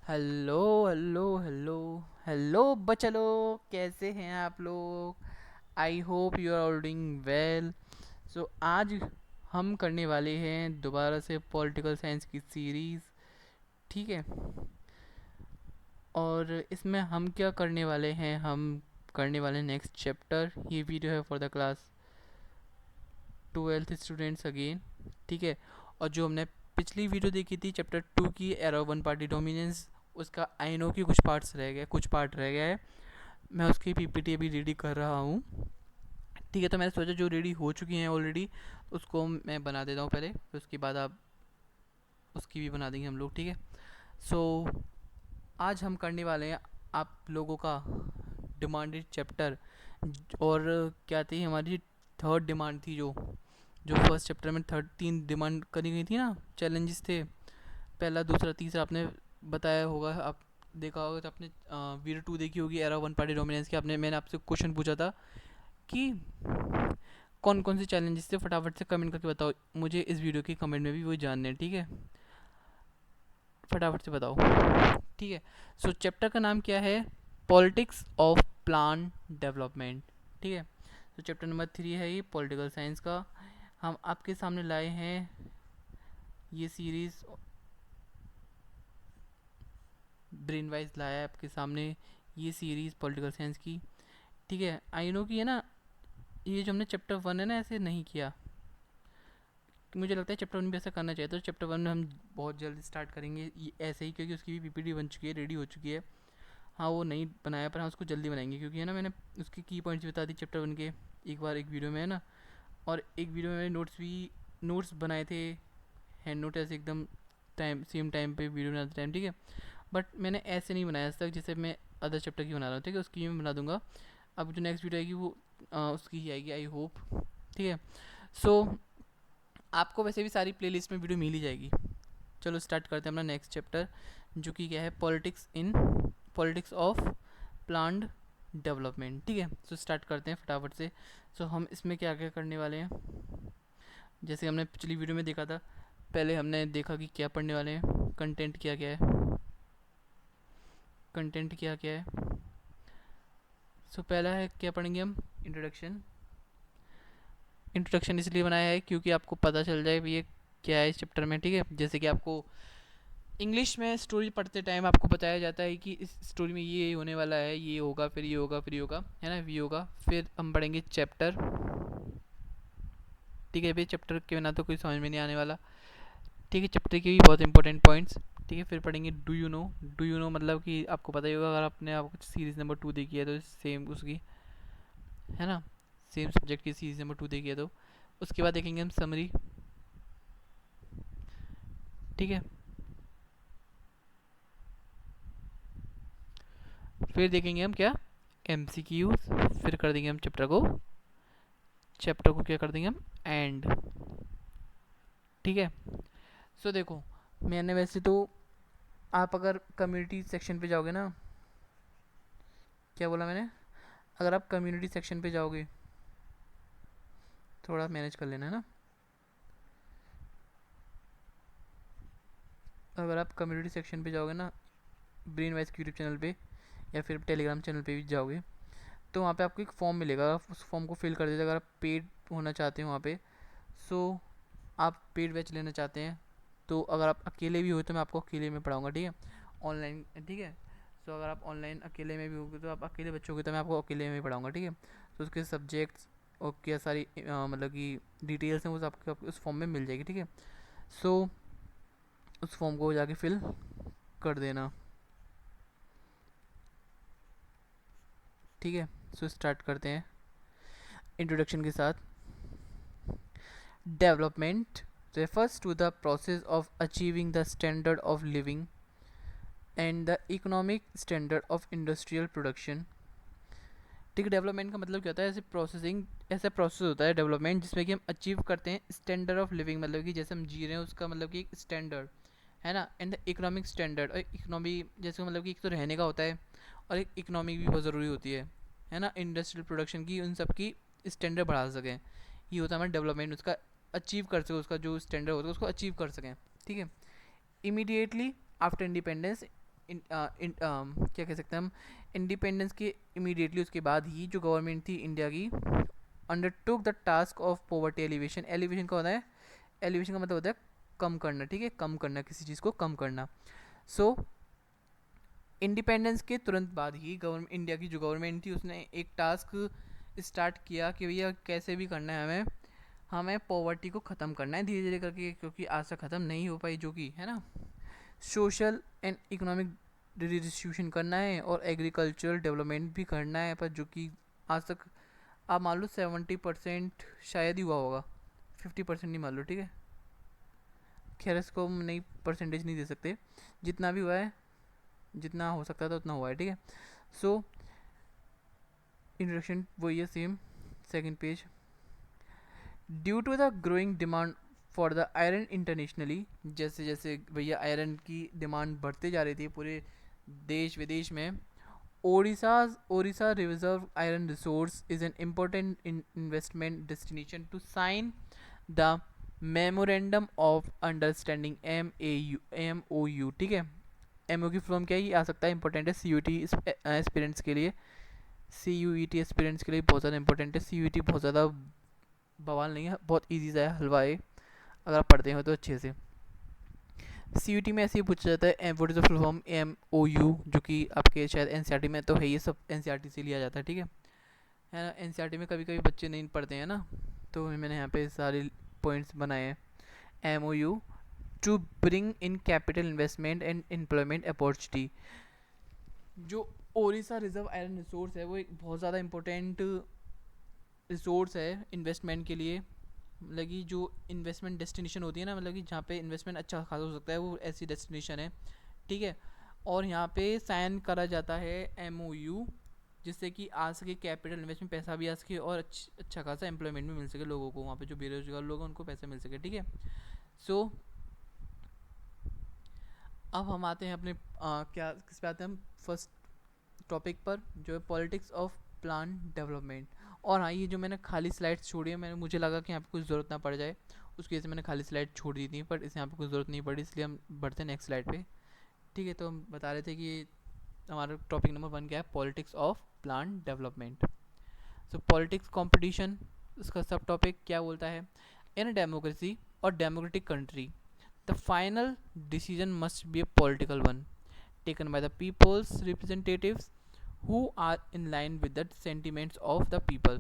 Hello hello hello hello बच्चों, कैसे हैं आप लोग? I hope you are all doing well. So आज हम करने वाले हैं दोबारा से पॉलिटिकल साइंस की सीरीज़। ठीक है। और इसमें हम क्या करने वाले हैं, हम करने वाले हैं नेक्स्ट चैप्टर। ये वीडियो है for the class 12th students again. ठीक है। और जो हमने पिछली वीडियो देखी थी चैप्टर 2 की एरो वन पार्टी डोमिनेंस, उसका आई नो की कुछ पार्ट्स रह गए, कुछ पार्ट रह गया है। मैं उसकी पीपीटी अभी रेडी कर रहा हूँ। ठीक है। तो मैंने सोचा जो रेडी हो चुकी हैं ऑलरेडी उसको मैं बना देता हूँ पहले, फिर उसके बाद आप उसकी भी बना देंगे हम लोग। ठीक है। सो आज हम करने वाले हैं आप लोगों का डिमांडेड चैप्टर। और क्या थी हमारी थर्ड डिमांड थी, जो जो फर्स्ट चैप्टर में थर्ड तीन डिमांड करी गई थी ना, चैलेंजेस थे। पहला, दूसरा, तीसरा आपने बताया होगा, आप देखा होगा तो आपने वीडियो 2 देखी होगी एरा वन पार्टी डोमिनेंस की। आपने मैंने आपसे क्वेश्चन पूछा था कि कौन कौन से चैलेंजेस थे, फटाफट से कमेंट करके बताओ। मुझे इस वीडियो के कमेंट में भी वही जानने हैं। ठीक है। फटाफट से बताओ। ठीक है। सो चैप्टर का नाम क्या है? Politics of plan development. ठीक है। तो चैप्टर नंबर 3 है ये पॉलिटिकल साइंस का। हम आपके सामने लाए हैं ये सीरीज़, ब्रेन वाइज लाया है आपके सामने ये सीरीज़ पॉलिटिकल साइंस की। ठीक है। आई नो कि है ना, ये जो हमने चैप्टर 1 है ना ऐसे नहीं किया, मुझे लगता है चैप्टर 1 भी ऐसा करना चाहिए। तो चैप्टर 1 में हम बहुत जल्द स्टार्ट करेंगे ये ऐसे ही, क्योंकि उसकी भी पीपीटी बन चुकी है, रेडी हो चुकी है। हाँ वो नहीं बनाया, पर हम उसको जल्दी बनाएंगे, क्योंकि है ना मैंने उसकी की पॉइंट्स बता दी चैप्टर 1 के एक बार एक वीडियो में, है ना। और एक वीडियो में मैंने नोट्स बनाए थे, हैंड नोट ऐसे एकदम टाइम सेम टाइम पे वीडियो बनाते टाइम। ठीक है। बट मैंने ऐसे नहीं बनाया आज तक, जैसे मैं अदर चैप्टर की बना रहा हूँ। ठीक है। उसकी मैं बना दूंगा। अब जो नेक्स्ट वीडियो आएगी वो उसकी ही आएगी, आई होप। ठीक है। सो आपको वैसे भी सारी प्लेलिस्ट में वीडियो मिल ही जाएगी। चलो स्टार्ट करते हैं अपना नेक्स्ट चैप्टर, जो कि क्या है, पॉलिटिक्स ऑफ प्लान्ड डेवलपमेंट। ठीक है। सो स्टार्ट करते हैं फटाफट से। सो हम इसमें क्या क्या करने वाले हैं, जैसे हमने पिछली वीडियो में देखा था। पहले हमने देखा कि क्या पढ़ने वाले हैं, कंटेंट क्या क्या है, कंटेंट क्या क्या है। सो पहला है क्या पढ़ेंगे हम, इंट्रोडक्शन। इंट्रोडक्शन इसलिए बनाया है क्योंकि आपको पता चल जाए भी ये क्या है इस चैप्टर में। ठीक है। जैसे कि आपको इंग्लिश में स्टोरी पढ़ते टाइम आपको बताया जाता है कि इस स्टोरी में ये होने वाला है, ये होगा, फिर ये होगा, फिर ये होगा, है ना, ये होगा। फिर हम पढ़ेंगे चैप्टर। ठीक है भाई, चैप्टर के बिना तो कोई समझ में नहीं आने वाला। ठीक है। चैप्टर के भी बहुत इंपॉर्टेंट पॉइंट्स। ठीक है। फिर पढ़ेंगे do you know. Do you know मतलब कि आपको पता ही होगा, अगर आपने आप सीरीज़ नंबर 2 देखी है तो सेम उसकी, है ना, सेम सब्जेक्ट की सीरीज़ नंबर 2 देखी है तो। उसके बाद देखेंगे हम समरी। ठीक है। फिर देखेंगे हम क्या, एमसीक्यूज। फिर कर देंगे हम चैप्टर को क्या कर देंगे हम, एंड। ठीक है। सो देखो, मैंने वैसे तो, आप अगर कम्युनिटी सेक्शन पे जाओगे ना, क्या बोला मैंने, अगर आप कम्युनिटी सेक्शन पे जाओगे, थोड़ा मैनेज कर लेना है ना। अगर आप कम्युनिटी सेक्शन पे जाओगे ना, ब्रेन वाइज के यूट्यूब चैनल पे या फिर टेलीग्राम चैनल पे भी जाओगे, तो वहाँ पे आपको एक फॉर्म मिलेगा, आप उस फॉर्म को फिल कर दीजिए अगर आप पेड होना चाहते हो वहाँ पे। सो आप पेड बैच लेना चाहते हैं, तो अगर आप अकेले भी हो तो मैं आपको अकेले में पढ़ाऊँगा। ठीक है। ऑनलाइन। ठीक है। सो अगर आप ऑनलाइन अकेले में भी होगे तो आप अकेले बच्चों के, तो मैं आपको अकेले में ही पढ़ाऊँगा। ठीक है। तो उसके सब्जेक्ट्स और क्या सारी मतलब कि डिटेल्स हैं वो सब आपको उस फॉर्म में मिल जाएगी। ठीक है। सो उस फॉर्म को जाके फिल कर देना। ठीक है। सो स्टार्ट करते हैं इंट्रोडक्शन के साथ। Development refers to the process of achieving the standard of living and the economic standard of industrial production। ठीक है। डेवलपमेंट का मतलब क्या होता है, ऐसे प्रोसेसिंग, ऐसा प्रोसेस होता है डेवलपमेंट जिसमें कि हम अचीव करते हैं स्टैंडर्ड ऑफ लिविंग, मतलब कि जैसे हम जी रहे हैं उसका मतलब कि एक स्टैंडर्ड, है ना, एंड द इकोनॉमिक स्टैंडर्ड। और इकोनॉमी जैसे मतलब कि एक तो रहने का होता है, और एक इकोनॉमिक भी बहुत ज़रूरी होती है ना, इंडस्ट्रियल प्रोडक्शन की, उन सब की स्टैंडर्ड बढ़ा सकें। ये होता है हमारा डेवलपमेंट, उसका अचीव कर सके, उसका जो स्टैंडर्ड होता है उसको अचीव कर सकें। ठीक है। इमीडिएटली आफ्टर इंडिपेंडेंस, क्या कह सकते हैं हम, इंडिपेंडेंस के इमीडिएटली उसके बाद ही जो गवर्नमेंट थी इंडिया की, undertook the task of poverty alleviation. Elevation का होता है, एलिवेशन का मतलब होता है कम करना, ठीक है, कम करना, किसी चीज़ को कम करना। सो इंडिपेंडेंस के तुरंत बाद ही गवर्नमेंट, इंडिया की जो गवर्नमेंट थी उसने एक टास्क स्टार्ट किया कि भैया कैसे भी करना है हमें, हमें पॉवर्टी को ख़त्म करना है धीरे धीरे करके, क्योंकि आज तक ख़त्म नहीं हो पाई, जो कि है ना, सोशल एंड इकोनॉमिक रिडिस्ट्रीब्यूशन करना है और एग्रीकल्चरल डेवलपमेंट भी करना है, पर जो कि आज तक आप मान लो 70% शायद ही हुआ होगा, 50% नहीं मान लो, ठीक है, खैर इसको हम नहीं परसेंटेज नहीं दे सकते, जितना भी हुआ है, जितना हो सकता था उतना हुआ है, ठीक है। सो इंट्रोडक्शन वही है same, second page. Due to the growing demand for the iron internationally, जैसे जैसे भैया आयरन की डिमांड बढ़ते जा रही थी पूरे देश विदेश में, Odisha reserve iron resource is an important investment destination to sign the memorandum of understanding MOU, ठीक है। MOU की फॉर्म क्या है, ये आ सकता है, इंपॉर्टेंट है CUET एस्पिरेंट्स के लिए, CUET एस्पिरेंट्स के लिए बहुत ज़्यादा इंपॉर्टेंट है। CUET बहुत ज़्यादा बवाल नहीं है, बहुत ईजी सा है, हलवा है, अगर आप पढ़ते हो तो अच्छे से। CUET में ऐसे ही पूछा जाता है what is the full form MOU, जो कि आपके शायद NCERT में तो है, ये सब NCERT से लिया जाता है, ठीक है ना। NCERT में कभी कभी बच्चे नहीं पढ़ते हैं ना, तो मैंने यहाँ पे सारे पॉइंट्स बनाए हैं। MOU to bring in capital investment and employment opportunity. जो ओडिशा रिजर्व आयरन रिसोर्स है वो एक बहुत ज़्यादा इम्पोर्टेंट रिसोर्स है इन्वेस्टमेंट के लिए, मतलब कि जो इन्वेस्टमेंट डेस्टिनेशन होती है ना, मतलब कि जहाँ पे इन्वेस्टमेंट अच्छा खासा हो सकता है, वो ऐसी डेस्टिनेशन है, ठीक है। और यहाँ पे साइन करा जाता है MOU, जिससे कि आ सके कैपिटल इन्वेस्टमेंट, पैसा भी आ सके और अच्छा खासा एम्प्लॉयमेंट भी मिल सके लोगों को, वहाँ पे जो बेरोजगार लोग हैं उनको पैसा मिल सके, ठीक है। सो अब हम आते हैं अपने क्या किस पे आते हैं हम, फर्स्ट टॉपिक पर, जो है पॉलिटिक्स ऑफ प्लान डेवलपमेंट। और हाँ, ये जो मैंने खाली स्लाइड्स छोड़ी है, मैंने मुझे लगा कि यहाँ पे कुछ ज़रूरत ना पड़ जाए, उसकी वजह से मैंने खाली स्लाइड छोड़ दी थी, पर इस यहाँ पे कुछ ज़रूरत नहीं पड़ी, इसलिए हम बढ़ते हैं नेक्स्ट स्लाइड पे, ठीक है। तो हम बता रहे थे कि हमारा टॉपिक नंबर 1 क्या है, politics of plan development. So politics competition, इसका सब टॉपिक क्या बोलता है, इन डेमोक्रेसी और democratic country the final decision must be A political one taken by the people's representatives who are in line with the sentiments of the people।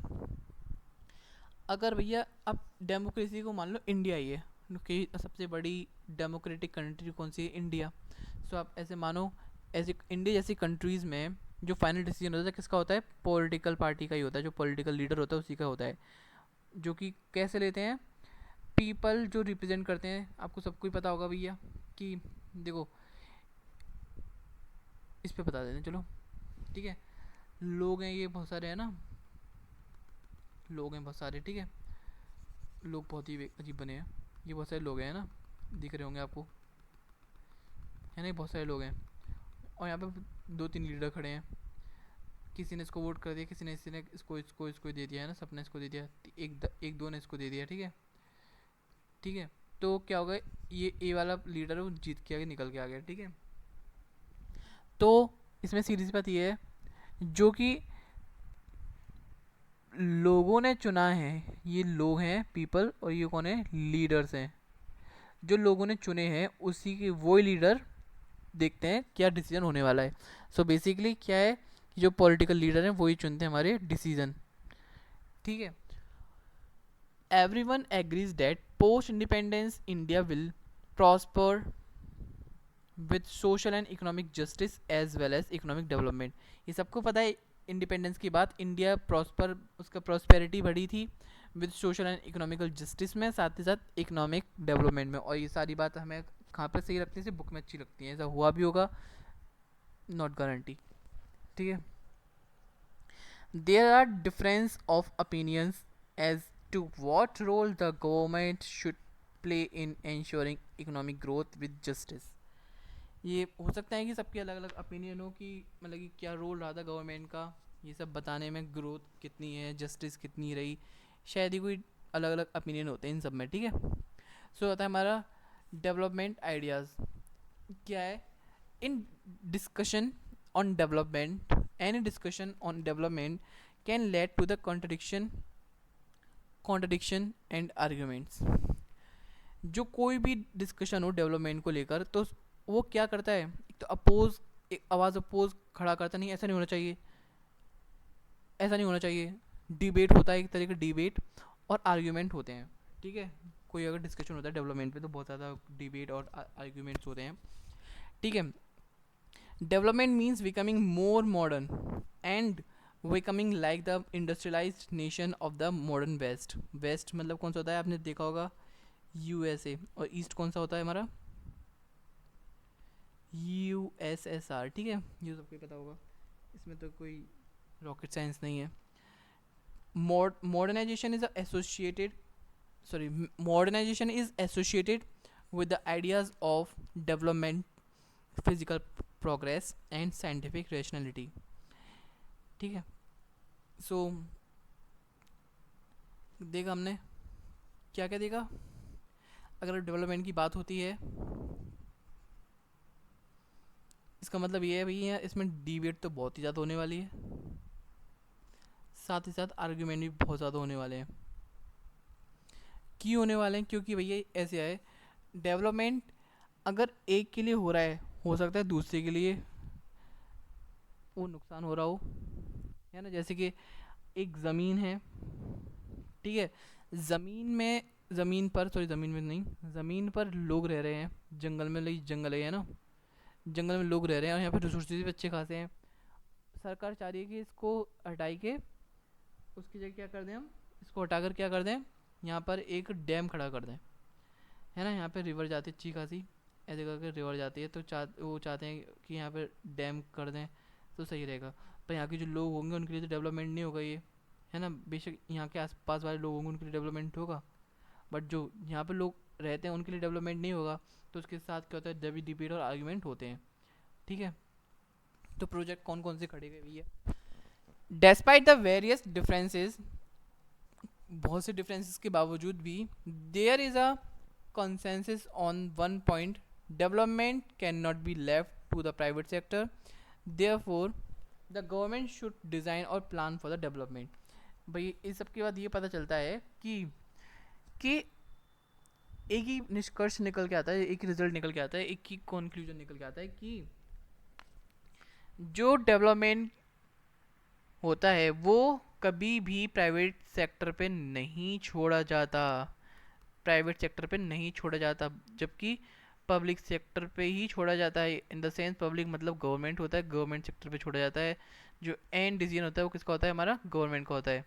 अगर भैया अब democracy को मान लो इंडिया ही है, कि सबसे बड़ी डेमोक्रेटिक कंट्री कौन सी है, इंडिया। सो आप ऐसे मानो, ऐसे इंडिया जैसी कंट्रीज़ में जो फाइनल डिसीजन होता है किसका होता है, पॉलिटिकल पार्टी का ही होता है, जो पॉलिटिकल लीडर होता है उसी का होता है, जो कि कैसे लेते हैं, पीपल जो रिप्रेजेंट करते हैं, आपको सबको ही पता होगा भैया कि देखो इस पे बता देते हैं चलो, ठीक है। लोग हैं ये बहुत सारे, है ना, लोग हैं बहुत सारे, ठीक है, लोग बहुत ही अजीब बने हैं, ये बहुत सारे लोग हैं ना, दिख रहे होंगे आपको, है ना, बहुत सारे लोग हैं, और यहाँ पे 2-3 लीडर खड़े हैं, किसी ने इसको वोट कर दिया, किसी ने इसको इसको इसको दे दिया, है ना, सबने इसको दे दिया, एक दो ने इसको दे दिया, ठीक है, ठीक है। तो क्या होगा, ये ए वाला लीडर है वो जीत के आगे निकल के आ गया, ठीक है। तो इसमें सीरीज बात ये है, जो कि लोगों ने चुना है, ये लोग हैं पीपल, और ये कौन है, लीडर्स हैं, जो लोगों ने चुने हैं उसी के वो लीडर देखते हैं क्या डिसीजन होने वाला है। सो बेसिकली क्या है कि जो पॉलिटिकल लीडर हैं वही चुनते हैं हमारे डिसीजन, ठीक है। Everyone agrees that post independence India will prosper with social and economic justice as well as economic development. ये सबको पता है, इंडिपेंडेंस के बाद इंडिया प्रॉस्पर, उसका प्रॉस्पेरिटी बढ़ी थी with social and economical justice में, साथ ही साथ इकोनॉमिक डेवलपमेंट में। और ये सारी बात हमें कहाँ पर सही लगती है, बुक में अच्छी लगती है, ऐसा हुआ भी होगा, नॉट गारंटी, ठीक है। There are difference of opinions as to what role the government should play in ensuring economic growth with justice. ये हो सकता है कि सबके अलग अलग ओपिनियन हो कि मतलब कि क्या रोल रहा था गवर्नमेंट का ये सब बताने में, ग्रोथ कितनी है, जस्टिस कितनी रही, शायद ही कोई अलग अलग ओपिनियन होते हैं इन सब में, ठीक है। सो होता है हमारा डेवलपमेंट आइडियाज़ क्या है, इन discussion on development, any discussion on development can lead to the contradiction and arguments. जो कोई भी डिस्कशन हो डेवलपमेंट को लेकर तो वो क्या करता है, एक तो अपोज, एक आवाज़ अपोज खड़ा करता, नहीं ऐसा नहीं होना चाहिए, ऐसा नहीं होना चाहिए। डिबेट होता है, एक तरह का डिबेट और आर्ग्यूमेंट होते हैं, ठीक है। कोई अगर डिस्कशन होता है डेवलपमेंट पे तो बहुत ज़्यादा डिबेट और आर्ग्यूमेंट्स होते हैं, ठीक है। Development means becoming more modern and becoming like the industrialised nation of the modern west. West मतलब कौन सा होता है, आपने देखा होगा यूएसए, और ईस्ट कौन सा होता है हमारा, यूएसएसआर, ठीक है, ये सबको पता होगा, इसमें तो कोई रॉकेट साइंस नहीं है। Modernization is associated, sorry, modernization is associated with the ideas of development, physical progress and scientific rationality, ठीक है। सो देखा हमने क्या क्या देखा, अगर डेवलपमेंट की बात होती है इसका मतलब ये है भैया इसमें डिबेट तो बहुत ही ज़्यादा होने वाली है, साथ ही साथ आर्ग्यूमेंट भी बहुत ज़्यादा होने वाले हैं। क्यों होने वाले हैं, क्योंकि भैया ऐसे है, डेवलपमेंट अगर एक के लिए हो रहा है, हो सकता है दूसरे के लिए वो नुकसान हो रहा हो, है ना। जैसे कि एक ज़मीन है, ठीक है, ज़मीन में, ज़मीन पर, सॉरी ज़मीन में नहीं, ज़मीन पर लोग रह रहे हैं, जंगल में, लाइक जंगल है ना, जंगल में लोग रह रहे हैं और यहाँ पर रिसोर्सेज भी अच्छे खासे हैं। सरकार चाह रही है कि इसको हटाई के उसकी जगह क्या कर दें, हम इसको हटाकर क्या कर दें, यहाँ पर एक डैम खड़ा कर दें, है ना। यहाँ पे रिवर जाती है अच्छी खासी, ऐसे करके रिवर जाती है, तो वो चाहते हैं कि यहाँ पे डैम कर दें तो सही रहेगा। पर यहाँ के जो लोग होंगे उनके लिए तो डेवलपमेंट नहीं होगा ये, है ना। बेशक यहाँ के आसपास वाले लोग होंगे उनके लिए डेवलपमेंट होगा, बट जो यहाँ पे लोग रहते हैं उनके लिए डेवलपमेंट नहीं होगा। तो उसके साथ क्या होता है, जब भी डिबेट और आर्ग्यूमेंट होते हैं, ठीक है। तो प्रोजेक्ट कौन कौन से खड़े हुए हैं, डेस्पाइट द वेरियस डिफरेंसेस, बहुत से डिफरेंसेस के बावजूद भी there is a consensus on one point: development cannot be left to the private sector, therefore the government should design or plan for the development। भाई इस सब के बाद ये पता चलता है कि एक ही निष्कर्ष निकल के आता है, एक ही रिजल्ट निकल के आता है, एक ही कंक्लूजन निकल के आता है कि जो डेवलपमेंट होता है वो कभी भी प्राइवेट सेक्टर पे नहीं छोड़ा जाता, प्राइवेट सेक्टर पे नहीं छोड़ा जाता, जबकि पब्लिक सेक्टर पे ही छोड़ा जाता है। इन द सेंस पब्लिक मतलब गवर्नमेंट होता है, गवर्नमेंट सेक्टर पे छोड़ा जाता है। जो एंड डिसीजन होता है वो किसका होता है, हमारा गवर्नमेंट का होता है,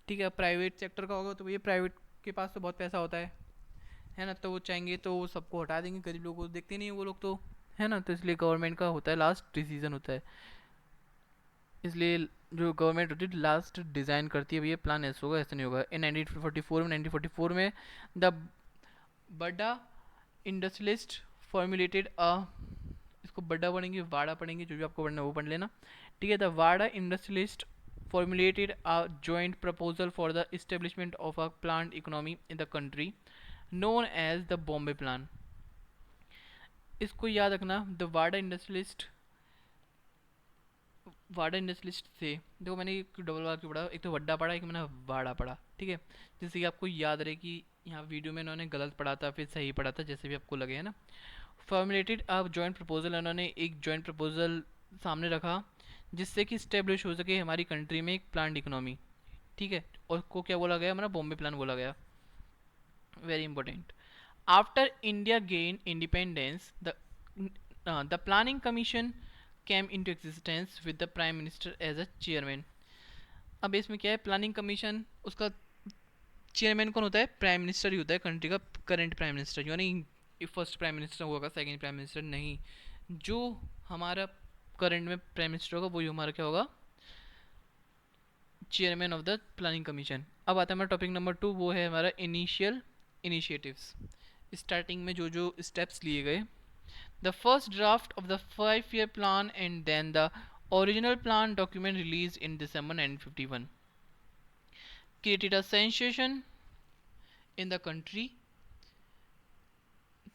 ठीक है। प्राइवेट सेक्टर का होगा तो ये प्राइवेट के पास तो बहुत पैसा होता है ना, तो वो चाहेंगे तो वो सबको हटा देंगे, गरीब लोगों को देखते नहीं है वो लोग तो, है ना। तो इसलिए गवर्नमेंट का होता है लास्ट डिसीजन होता है, इसलिए जो गवर्नमेंट होती है लास्ट डिज़ाइन करती है भैया प्लान ऐसा होगा ऐसा नहीं होगा। इन 1944 में द बड़ा इंडस्ट्रियलिस्ट फॉर्मुलेटेड अ, इसको बड़ा पढ़ेंगे वाड़ा पढ़ेंगे, जो भी आपको पढ़ना है वो पढ़ लेना, ठीक है। द वाड़ा industrialist formulated a joint proposal for the establishment of a planned economy in the country known as the Bombay Plan। इसको याद रखना, द वाड़ा इंडस्ट्रियलिस्ट थे, देखो मैंने एक डबल बार क्यों पढ़ा, एक तो वड्डा पढ़ा, एक मैंने वाड़ा पढ़ा, ठीक है। जिससे कि आपको याद रहे कि यहाँ वीडियो में इन्होंने गलत पढ़ा था फिर सही पढ़ा था, जैसे भी आपको लगे, है ना। फॉर्मुलेटेड अ जॉइंट प्रपोजल, उन्होंने एक जॉइंट प्रपोजल सामने रखा जिससे कि स्टेब्लिश हो सके हमारी कंट्री में एक प्लान्ड इकोनॉमी, ठीक है। और को क्या बोला गया, हमारा बॉम्बे प्लान बोला गया, very important. After India gain independence the planning commission came into existence with the prime minister as a chairman। अब इसमें क्या है, प्लानिंग कमीशन, उसका चेयरमैन कौन होता है, प्राइम मिनिस्टर ही होता है, कंट्री का करंट प्राइम मिनिस्टर, यानी फर्स्ट प्राइम मिनिस्टर होगा, सेकंड प्राइम मिनिस्टर नहीं, जो हमारा करंट में प्राइम मिनिस्टर होगा वही हमारा क्या होगा, chairman of the planning commission. अब आता है हमारा टॉपिक नंबर 2, वो है हमारा इनिशियल इनिशिएटिव्स, स्टार्टिंग में जो जो स्टेप्स लिए गए। The first draft of the 5-year plan and then the original plan document released in December 1951 created a sensation in the country.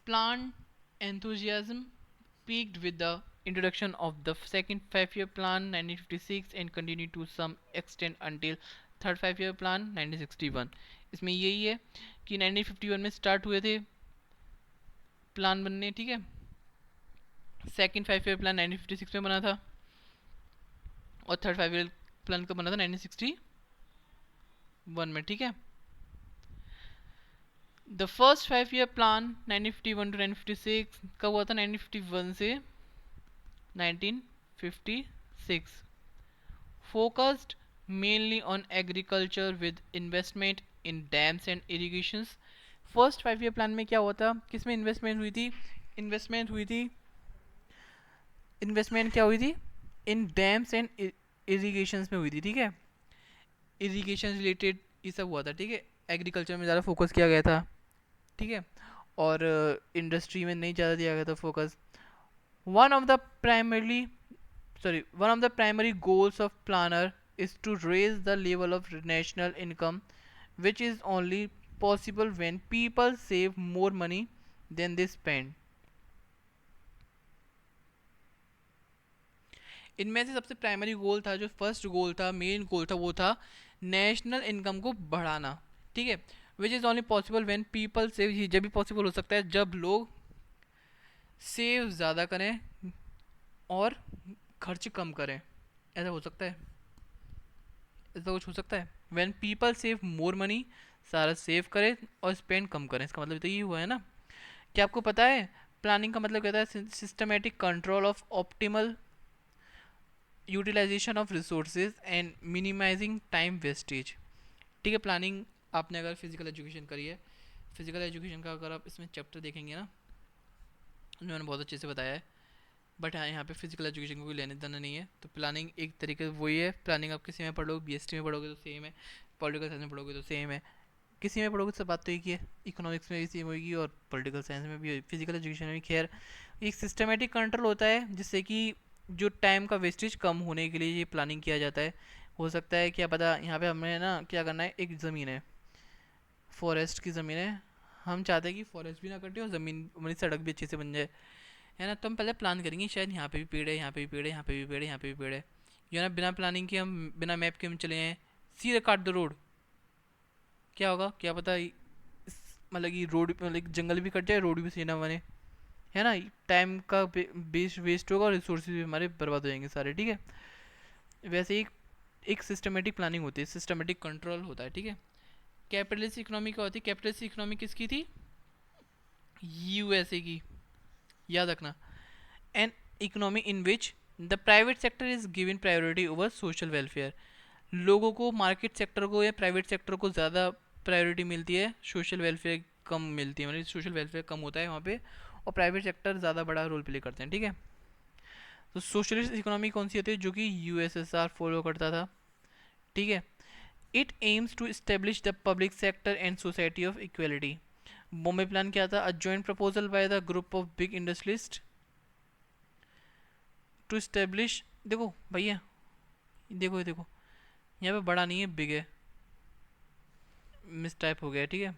Plan enthusiasm peaked with the introduction of the second 5-year plan 1956 and continue to some extent until third 5-year plan 1961। इसमें यही है कि 1951 में start हुए थे plan बनने, ठीक है। सेकंड 5-year प्लान 1956 में बना था और थर्ड 5-year प्लान कब बना था 1961 में, ठीक है। The first 5-year plan 1951 to 1956 कब हुआ था? 1951 से 1956। Focused mainly on agriculture with investment in dams and irrigations. First 5-year plan में क्या हुआ था? किस में इन्वेस्टमेंट हुई थी? इन्वेस्टमेंट क्या हुई थी? इन डैम्स एंड इरिगेशंस में हुई थी, ठीक है। इरिगेशन रिलेटेड ये सब हुआ था, ठीक है। एग्रीकल्चर में ज़्यादा फोकस किया गया था, ठीक है, और इंडस्ट्री में नहीं ज़्यादा दिया गया था focus. One of the primary goals of planner is to raise the level of national income, which is only possible when people save more money than they spend. इनमें से सबसे प्राइमरी गोल था, जो फर्स्ट गोल था, main goal था, वो था national income को बढ़ाना, ठीक है। Which is only possible when people save, जब भी पॉसिबल हो सकता है जब लोग सेव ज़्यादा करें और खर्च कम करें। ऐसा हो सकता है, ऐसा कुछ हो सकता है। When people save more money, सारा सेव करें और स्पेंड कम करें, इसका मतलब तो ये हुआ है ना। क्या आपको पता है प्लानिंग का मतलब कहता है systematic control of optimal utilisation of resources and minimising time wastage, ठीक है। प्लानिंग आपने अगर फिजिकल एजुकेशन करी है, फिजिकल एजुकेशन का अगर आप इसमें चैप्टर देखेंगे ना, उन्होंने बहुत अच्छे से बताया है। बट हाँ, यहाँ पे फिजिकल एजुकेशन को कोई लेने देना नहीं है। तो प्लानिंग एक तरीके से वही है। प्लानिंग आप किसी में पढ़ोगे, बीएसटी में पढ़ोगे तो सेम है, पॉलिटिकल साइंस में पढ़ोगे तो सेम है, किसी में पढ़ोगे तो सब बात तो एक ही है। इकोनॉमिक्स में भी सेम होगी और पॉलिटिकल साइंस में भी, फिजिकल एजुकेशन में भी। खैर, एक सिस्टमेटिक कंट्रोल होता है जिससे कि जो टाइम का वेस्टेज कम होने के लिए ये प्लानिंग किया जाता है। हो सकता है क्या पता, यहाँ पे हमें ना क्या करना है, एक ज़मीन है, फॉरेस्ट की ज़मीन है, हम चाहते हैं कि फॉरेस्ट भी ना कटे और ज़मीन हमारी सड़क भी अच्छे से बन जाए, है ना। तो हम पहले प्लान करेंगे, शायद यहाँ पे भी पेड़ है, यहाँ पे भी पेड़ है, यहाँ पे भी पेड़ है, यहाँ पे भी पेड़ है, या ना बिना प्लानिंग के हम, बिना मैप के हम चले हैं, सीधे काट दो रोड, क्या होगा क्या पता मतलब कि रोड, मतलब जंगल भी कट जाए, रोड भी सही ना बने, है ना। टाइम का वेस्ट होगा और रिसोर्सेज भी हमारे बर्बाद हो जाएंगे सारे, ठीक है। वैसे एक सिस्टमेटिक प्लानिंग होती है, सिस्टमेटिक कंट्रोल होता है, ठीक है। कैपिटलिस्ट इकोनॉमी क्या होती है? कैपिटलिस्ट इकोनॉमी किसकी थी? यूएसए की, याद रखना। An economy in which the private sector is given priority over social welfare. लोगों को, मार्केट सेक्टर को या प्राइवेट सेक्टर को ज़्यादा प्रायोरिटी मिलती है, सोशल वेलफेयर कम मिलती है, मतलब सोशल वेलफेयर कम होता है वहाँ पे, और प्राइवेट सेक्टर ज़्यादा बड़ा रोल प्ले करते हैं, ठीक है। तो सोशलिस्ट इकोनॉमी कौन सी होती है? जो कि यूएसएसआर फॉलो करता था, ठीक है। It aims to establish the public sector and society of equality. Bombay plan क्या था? A joint proposal by the group of big industrialist to establish, देखो भैया, देखो देखो, यहाँ पे बड़ा नहीं है, बिग है, मिस टाइप हो गया, ठीक है,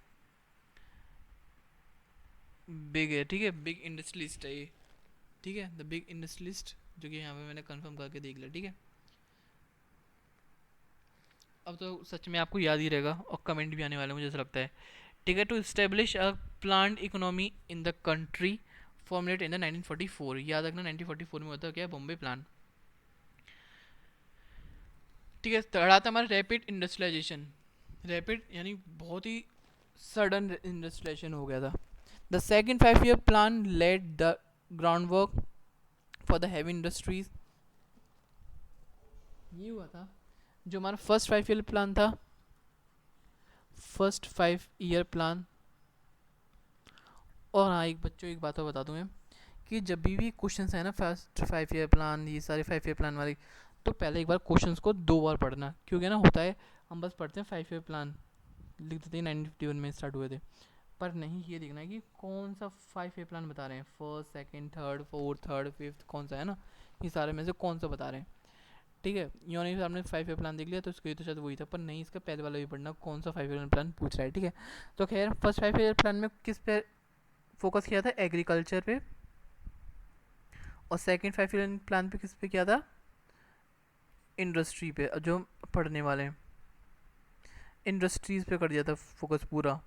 बिग है, ठीक है, बिग इंडस्ट्रियलिस्ट है ये, ठीक है, द बिग इंडस्ट्रियलिस्ट, जो कि यहाँ पे मैंने कंफर्म करके देख लिया, ठीक है। अब तो सच में आपको याद ही रहेगा और कमेंट भी आने वाले मुझे ऐसा लगता है, ठीक है। To establish a planned economy in the country formulate in the 1944, याद रखना 1944 में होता है क्या? बॉम्बे प्लान, ठीक है। थर्ड आता हमारा रैपिड इंडस्ट्रियलाइजेशन। रैपिड यानी बहुत ही सडन इंडस्ट्रियलाइजेशन हो गया था। The second 5-year plan led the ground work for the heavy industries. ये हुआ था जो हमारा फर्स्ट 5-year प्लान था, फर्स्ट 5-year प्लान। और हाँ, एक बच्चों एक बात और बता दूँ मैं, कि जब भी क्वेश्चन है ना फर्स्ट 5-year प्लान, ये सारे 5-year प्लान वाले, तो पहले एक बार क्वेश्चंस को 2 बार पढ़ना, क्योंकि ना होता है हम बस पढ़ते हैं 5-year प्लान, लिख देते हैं 1951 में स्टार्ट हुए थे, पर नहीं, ये देखना है कि कौन सा 5-year प्लान बता रहे हैं, first, second, third, fourth, third, fifth, कौन सा है ना, ये सारे में से कौन सा बता रहे हैं, ठीक है। यूँ नहीं आपने 5-year प्लान देख लिया तो इसको, ये तो शायद वही था, पर नहीं, इसका पहले वाला भी पढ़ना कौन सा 5-year प्लान पूछ रहा है, ठीक है। तो खैर, फर्स्ट 5-year प्लान में किस पे फोकस किया था? एग्रीकल्चर पे और सेकंड 5 ईयर प्लान पे किस पे किया था, इंडस्ट्री पे, जो पढ़ने वाले हैं इंडस्ट्रीज पे कर दिया था फोकस पूरा।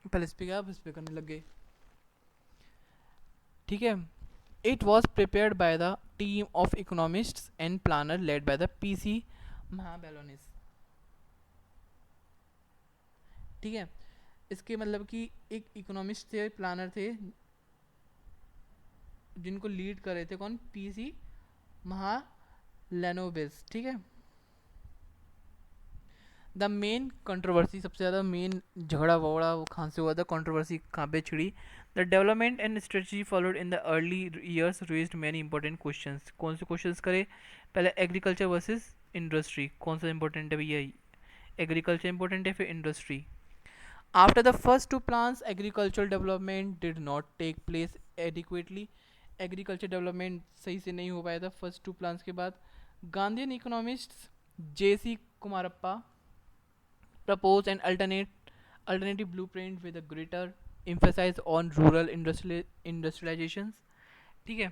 पहले इस पे क्या, अब इस पे करने लग गए। ठीक है, it was prepared by the team of economists and planner led by the PC Mahalanobis. ठीक है, इसके मतलब कि एक इकोनॉमिस्ट थे, प्लानर थे, जिनको लीड कर रहे थे कौन, पीसी महालेनोबिस। ठीक है, द मेन कंट्रोवर्सी, सबसे ज़्यादा मेन झगड़ा वगड़ा वो कहाँ से हुआ था, कंट्रोवर्सी कहाँ पे छिड़ी। The development and strategy followed in the early years raised many important questions. कौन से क्वेश्चंस करे, पहले एग्रीकल्चर वर्सेस इंडस्ट्री, कौन सा इंपॉर्टेंट है भैया, एग्रीकल्चर इंपॉर्टेंट है फिर industry. After the first two plans agricultural development did not take place adequately. Agriculture development सही से नहीं हो पाया था फर्स्ट टू प्लान्स के बाद। Gandhian economist J C Kumarappa propose an alternative blueprint with a greater emphasis on rural industrializations. ठीक है,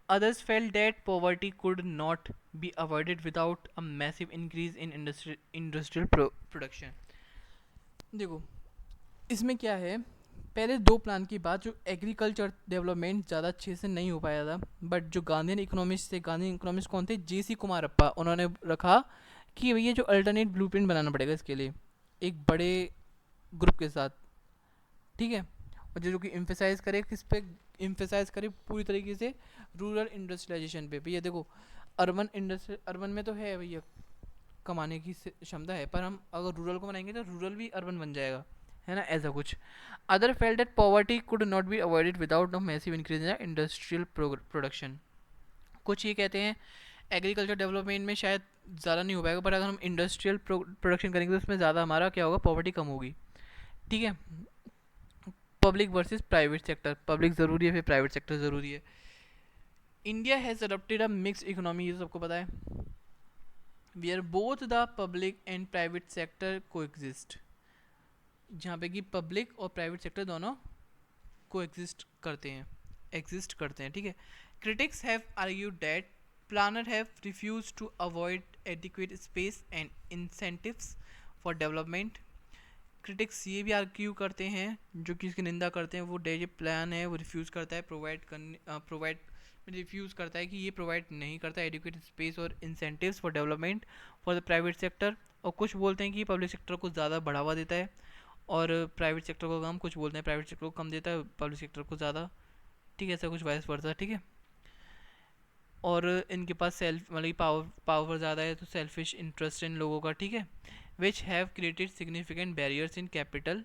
others felt that poverty could not be avoided without a massive increase in industrial production. देखो इसमें क्या है, पहले दो प्लान की बात, जो एग्रीकल्चर डेवलपमेंट ज़्यादा अच्छे से नहीं हो पाया था, बट जो गांधीयन इकोनॉमिस्ट थे, गांधीयन इकोनॉमिस्ट कौन थे, जेसी कुमारप्पा, उन्होंने रखा कि भैया जो अल्टरनेट ब्लूप्रिंट बनाना पड़ेगा इसके लिए एक बड़े ग्रुप के साथ। ठीक है, और जो कि इम्फेसाइज करे किस पे, इम्फेसाइज करे पूरी तरीके से रूरल इंडस्ट्रियलाइजेशन पे। भैया देखो अर्बन इंडस्ट्री, अर्बन में तो है भैया कमाने की क्षमता है, पर हम अगर रूरल को बनाएंगे तो रूरल भी अर्बन बन जाएगा, है ना, ऐसा कुछ। Other felt that poverty could not be avoided without a massive increase in industrial production. कुछ ये कहते हैं एग्रीकल्चर डेवलपमेंट में शायद ज़्यादा नहीं हो पाएगा, पर अगर हम इंडस्ट्रियल प्रोडक्शन करेंगे तो उसमें ज़्यादा हमारा क्या होगा, पॉवर्टी कम होगी। ठीक है, public versus private sector, public ज़रूरी है फिर प्राइवेट सेक्टर ज़रूरी है। India has adopted a mixed economy, ये सबको पता है, where both the public and private sector coexist, जहाँ पे कि पब्लिक और प्राइवेट सेक्टर दोनों को एग्जिस्ट करते हैं। ठीक है, critics have argued that planners have refused to avoid adequate space and incentives for development. Critics ये भी आर्ग्यू करते हैं, जो कि इसकी निंदा करते हैं, वो डे जो प्लान है वो रिफ्यूज़ करता है प्रोवाइड रिफ्यूज़ करता है कि ये प्रोवाइड नहीं करता एडिक्वेट स्पेस और incentives for development for the private sector. और कुछ बोलते हैं कि पब्लिक सेक्टर को ज़्यादा बढ़ावा देता है और प्राइवेट सेक्टर को कम, कुछ बोलते हैं प्राइवेट सेक्टर को कम देता है पब्लिक सेक्टर को ज़्यादा। ठीक है, ऐसा कुछ वाइस वर्सा। ठीक है, और इनके पास सेल्फ मतलब पावर ज़्यादा है, तो सेल्फिश इंटरेस्ट इन लोगों का। ठीक है, which have created significant barriers in capital,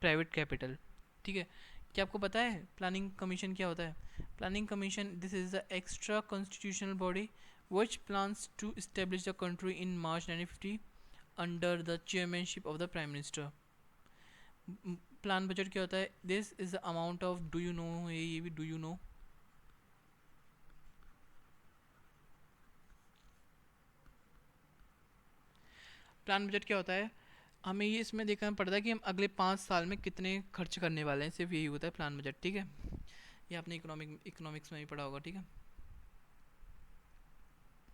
private capital. ठीक है, क्या आपको पता है प्लानिंग कमीशन क्या होता है? Planning commission, this is the extra constitutional body which plans to establish the country in March 1950 under the chairmanship of the Prime Minister. Plan budget क्या होता है? This is the amount of, do you know, ये भी do you know, plan budget क्या होता है? हमें ये इसमें देखना पड़ता है कि हम अगले 5 साल में कितने खर्च करने वाले हैं, सिर्फ यही होता है प्लान बजट। ठीक है, ये आपने इकोनॉमिक्स में भी पढ़ा होगा। ठीक है,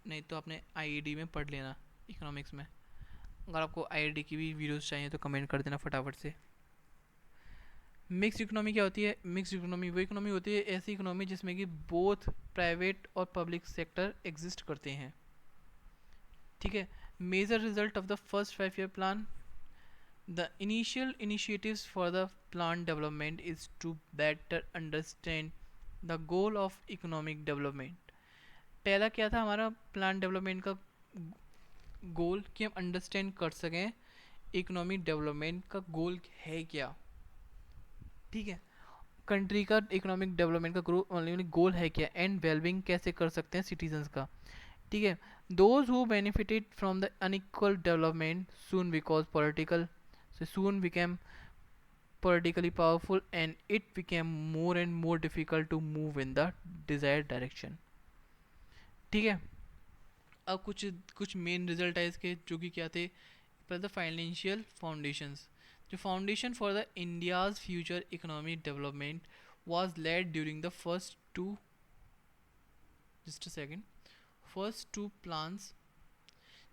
नहीं तो आपने आईईडी में पढ़ लेना इकोनॉमिक्स में। अगर आपको आईईडी की भी वीडियोस चाहिए तो कमेंट कर देना फटाफट से। मिक्स इकोनॉमी क्या होती है? मिक्स इकोनॉमी वो इकोनॉमी होती है, ऐसी इकोनॉमी जिसमें कि बोथ प्राइवेट और पब्लिक सेक्टर एग्जिस्ट करते हैं। ठीक है, major result of the first 5 year plan, the initial initiatives for the plant development is to better understand the goal of economic development. पहला क्या था हमारा प्लान डेवलपमेंट का गोल, कि हम अंडरस्टैंड कर सकें इकोनॉमिक डेवलपमेंट का गोल है क्या। ठीक है, कंट्री का इकोनॉमिक डेवलपमेंट का गोल है क्या, एंड वेलबिंग कैसे कर सकते हैं सिटीजन्स का। ठीक है, those who benefited from the unequal development soon became politically powerful and it became more and more difficult to move in the desired direction. ठीक है, अब कुछ मेन रिजल्ट है इसके, जो कि क्या थे? The financial foundations, The foundation for the India's future economic development was laid during the just a second, first two plans.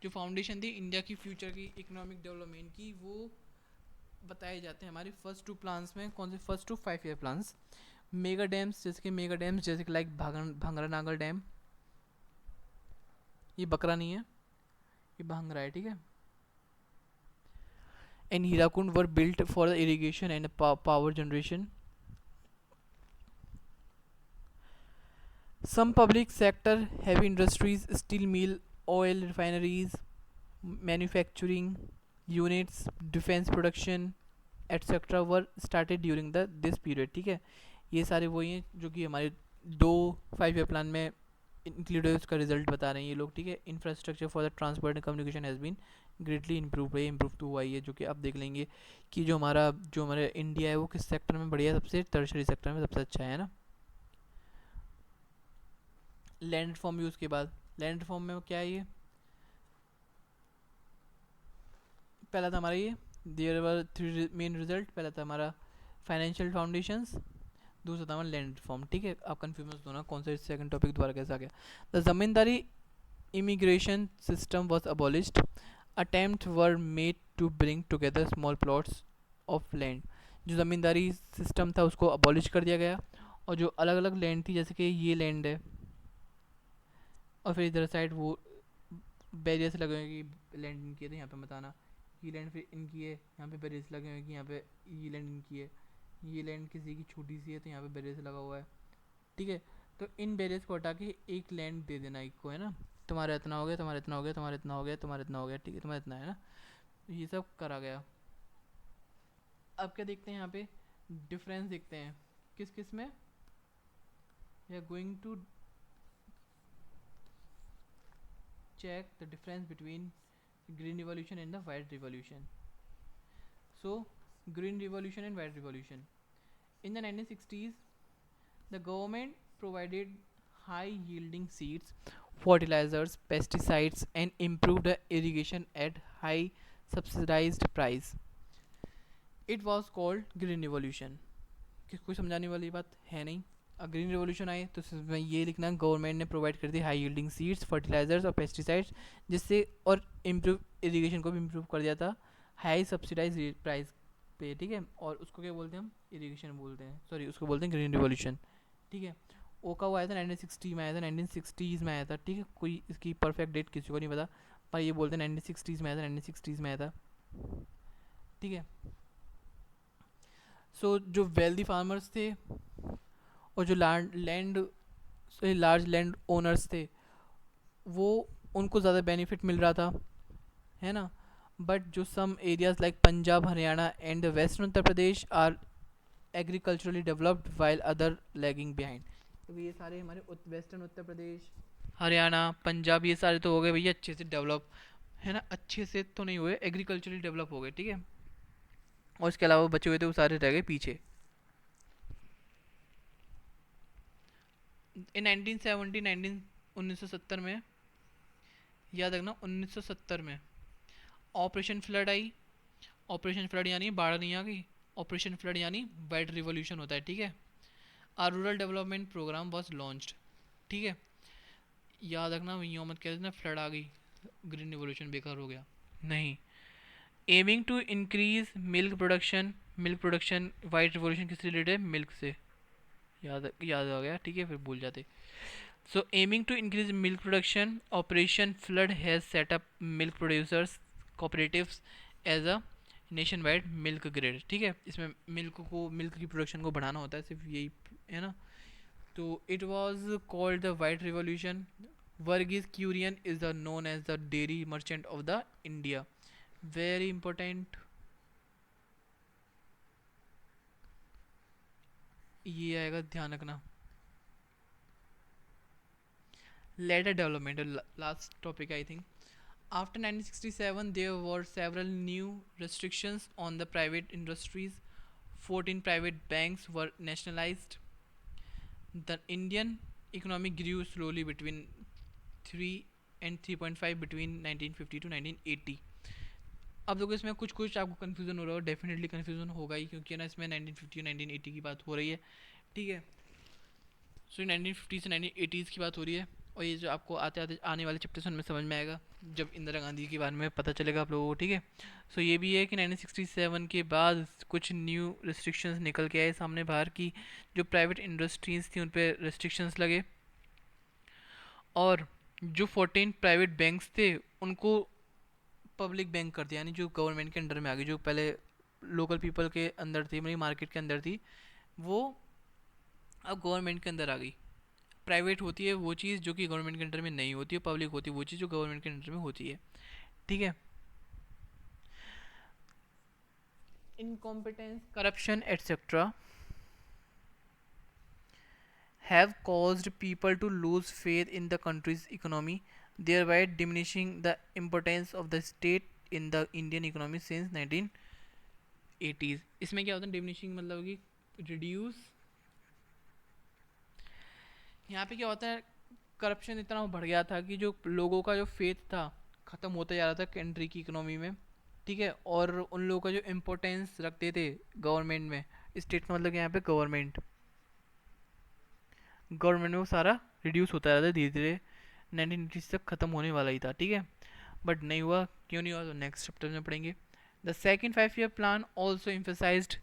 जो फाउंडेशन थी इंडिया की फ्यूचर की इकोनॉमिक डेवलपमेंट की, वो बताए जाते हैं हमारे फर्स्ट टू प्लान्स में. कौन से? First two 5 year plans. Mega dams, जैसे कि लाइक भांगरा नागर डैम. ये बकरा नहीं है, ये भांगरा है, ठीक है. And Hirakud were built for the irrigation and power generation. Some public sector heavy industries, steel mill, oil refineries, manufacturing units, defense production, etc. were started during this period. ठीक है, ये सारे वही हैं जो कि हमारे 5 ईयर प्लान में इंक्लूड है, उसका रिजल्ट बता रहे हैं ये लोग. ठीक है. Infrastructure for the transport and communication has been greatly improve तो हुआ ही है, जो कि आप देख लेंगे कि जो हमारा इंडिया है वो किस सेक्टर में बढ़िया, सबसे टर्शरी सेक्टर में सबसे अच्छा है ना. लैंड रिफॉर्म यूज़ के बाद, लैंड रिफॉर्म में क्या है? ये पहला था हमारा, ये देयर वर 3 मेन रिजल्ट. पहला था हमारा फाइनेंशियल फाउंडेशंस, दूसरा था हमारा लैंड रिफॉर्म. ठीक है, आप कन्फ्यूज मत होना कौन सा सेकंड टॉपिक दोबारा कैसे आ गया. The zamindari immigration system was abolished. Attempt were made to bring together small plots of land. जो ज़मींदारी सिस्टम था उसको अबॉलिश कर दिया गया, और जो अलग अलग लैंड थी, जैसे कि ये लैंड है, और फिर इधर साइड वो बैरियर्स लगे हुए कि लैंड इनकी है तो यहाँ पे मत आना. ये लैंड फिर इनकी है, यहाँ पे बैरियर्स लगे हुए कि यहाँ पे ये लैंड इनकी है. ये लैंड किसी की छोटी सी है तो यहाँ पे बैरियर्स लगा हुआ है. ठीक है, तो इन बैरियर्स को हटा के एक लैंड दे देना एक को, है ना. तुम्हारा इतना हो गया, तुम्हारा इतना हो गया, तुम्हारा इतना हो गया, तुम्हारा इतना हो गया. ठीक है, तुम्हारा इतना है ना. ये सब करा गया. अब क्या देखते हैं यहाँ पे? डिफरेंस देखते हैं किस किस में. We are going to check the difference between green revolution and the white revolution. So green revolution and white revolution. In the 1960s, the government provided high yielding seeds, fertilizers, pesticides and improved the irrigation at high subsidized price. It was called green revolution. कोई समझाने वाली बात है नहीं. Green revolution आए तो इसमें ये लिखना, गवर्नमेंट ने प्रोवाइड कर दी हाई यील्डिंग सीड्स, फर्टिलाइजर्स और पेस्टिसाइड्स, जिससे और इम्प्रूव इरिगेशन को भी इम्प्रूव कर दिया था हाई सब्सिडाइज प्राइस पे. ठीक है, और उसको क्या बोलते हैं हम? इरिगेशन बोलते हैं, सॉरी उसको बोलते हैं ग्रीन रिवॉल्यूशन. ठीक है, वो कब आया था? 1960 में आया था, 1960s में आया था. ठीक है, कोई इसकी परफेक्ट डेट किसी को नहीं पता, पर ये बोलते हैं 1960s में आया था, 1960s में आया था. ठीक है. सो जो वेल्दी फार्मर्स थे और जो लार्ज लैंड ओनर्स थे, वो उनको ज़्यादा बेनिफिट मिल रहा था, है ना. बट जो some areas like Punjab, Haryana and the western Uttar Pradesh are agriculturally developed while other lagging behind. तो ये सारे हमारे वेस्टर्न उत्तर प्रदेश, हरियाणा, पंजाब, ये सारे तो हो गए भैया अच्छे से डेवलप, है ना. अच्छे से तो नहीं हुए, एग्रीकल्चरली डेवलप हो गए. ठीक है, और इसके अलावा बचे हुए थे वो सारे रह गए पीछे. इन 1970 में, याद रखना 1970 में ऑपरेशन फ्लड आई. ऑपरेशन फ्लड यानी बाढ़ नहीं आ गई, ऑपरेशन फ्लड यानी वाइट रिवॉल्यूशन होता है. ठीक है, R rural development programme was launched. ठीक है, याद रखना यूँ मत कह देना फ्लड आ गई ग्रीन रिवॉल्यूशन बेकार हो गया, नहीं. Aiming to increase milk production white revolution किससे रिलेटेड है? मिल्क से. याद आ गया. ठीक है, फिर भूल जाते. So aiming to increase milk production, Operation Flood has set up milk producers cooperatives as a nationwide milk grid. ठीक है, इसमें मिल्क की प्रोडक्शन को बढ़ाना होता है, सिर्फ यही है ना. तो it was called the white revolution. Verghese Kurien is the known as the dairy merchant of the India. Very important, ये आएगा, ध्यान रखना. Later development, last topic I think. After 1967, there were several new restrictions on the private industries. 14 private banks were nationalized. The Indian economy grew slowly between 3 and 3.5 between 1950 to 1980. अब देखो इसमें कुछ कुछ आपको कन्फ्यूज़न हो रहा हो, डेफिनेटली कन्फ्यूज़न होगा ही, क्योंकि ना इसमें 1950 और 1980 की बात हो रही है, ठीक है। सो 1950 से 1980s की बात हो रही है, और ये जो आपको आते आते आने वाले चैप्टर्स उनमें समझ में आएगा जब इंदिरा गांधी के बारे में पता चलेगा आप लोगों को, ठीक है। सो ये भी है कि 1967 के बाद कुछ न्यू रिस्ट्रिक्शंस निकल के आए सामने बाहर की, जो प्राइवेट इंडस्ट्रीज़ थी उन पर रिस्ट्रिक्शंस लगे, और जो 14 प्राइवेट बैंक्स थे उनको पब्लिक बैंक कर दिया, यानी जो गवर्नमेंट के अंडर में आ गई, जो पहले लोकल पीपल के अंदर थी, मतलब मार्केट के अंदर थी, वो अब गवर्नमेंट के अंदर आ गई। प्राइवेट होती है वो चीज़ जो कि गवर्नमेंट के अंडर में नहीं होती है, पब्लिक होती है वो चीज़ जो गवर्नमेंट के अंडर में होती है, ठीक है। Incompetence, corruption etcetera have caused people to lose faith in the country's economy, thereby diminishing the importance of the state in the Indian economy since 1980s। इसमें क्या होता है डिमिनिशिंग, मतलब कि रिड्यूस, यहाँ पे क्या होता है, करप्शन इतना बढ़ गया था कि जो लोगों का जो फेथ था ख़त्म होता जा रहा था कंट्री की इकोनॉमी में, ठीक है। और उन लोगों का जो इम्पोर्टेंस रखते थे गवर्नमेंट में, स्टेट का मतलब कि यहाँ पे गवर्नमेंट में वो सारा रिड्यूस होता रहता है धीरे धीरे, 1980 तक ख़त्म होने वाला ही था, ठीक है। बट नहीं हुआ, क्यों नहीं हुआ तो नेक्स्ट चैप्टर में पढ़ेंगे। The second 5 year plan also emphasized